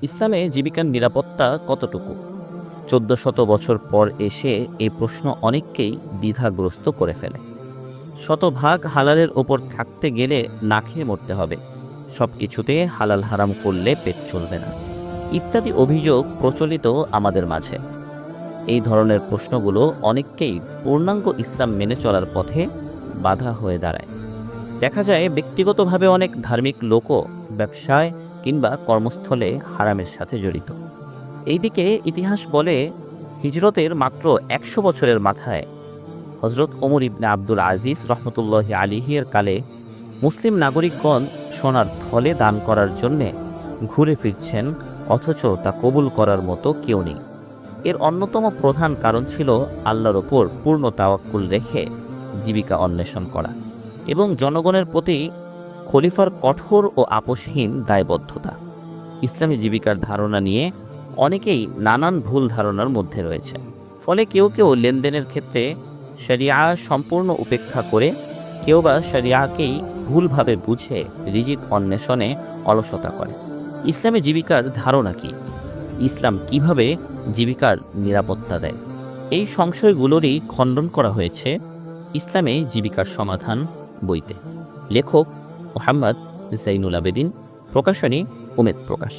ইসলামে জীবিকার নিরাপত্তা কতটুকু? 1400 বছর পর এসে এই প্রশ্ন অনেককেই দ্বিধাগ্রস্ত করে ফেলে। শতভাগ হালালের ওপর থাকতে গেলে না খেয়ে মরতে হবে, সব কিছুতে হালাল হারাম করলে পেট চলবে না, ইত্যাদি অভিযোগ প্রচলিত আমাদের মাঝে। এই ধরনের প্রশ্নগুলো অনেককেই পূর্ণাঙ্গ ইসলাম মেনে চলার পথে বাধা হয়ে দাঁড়ায়। দেখা যায় ব্যক্তিগতভাবে অনেক ধার্মিক লোকও ব্যবসায় কিংবা কর্মস্থলে হারামের সাথে জড়িত। এইদিকে ইতিহাস বলে হিজরতের মাত্র 100 বছরের মাথায় হজরত ওমর ইবনে আব্দুল আজিজ রহমতুল্লাহি আলিহির কালে মুসলিম নাগরিকগণ সোনার থলে দান করার জন্যে ঘুরে ফিরছেন, অথচ তা কবুল করার মতো কেউ নেই। এর অন্যতম প্রধান কারণ ছিল আল্লাহর ওপর পূর্ণ তাওয়াক্কুল রেখে জীবিকা অন্বেষণ করা এবং জনগণের প্রতি খলিফার কঠোর ও আপোষহীন দায়বদ্ধতা। ইসলামী জীবিকার ধারণা নিয়ে অনেকেই নানান ভুল ধারণার মধ্যে রয়েছে। ফলে কেউ কেউ লেনদেনের ক্ষেত্রে শরিয়া সম্পূর্ণ উপেক্ষা করে, কেউ বা শরিয়াকেই ভুলভাবে বুঝে রিজিক অন্বেষণে অলসতা করে। ইসলামী জীবিকার ধারণা কি? ইসলাম কিভাবে জীবিকার নিরাপত্তা দেয়? এই সংশয়গুলোরই খণ্ডন করা হয়েছে ইসলামে জীবিকার সমাধান বইতে। লেখক মোহাম্মদ জাইনুল আবেদিন, প্রকাশনী উমেদ প্রকাশ।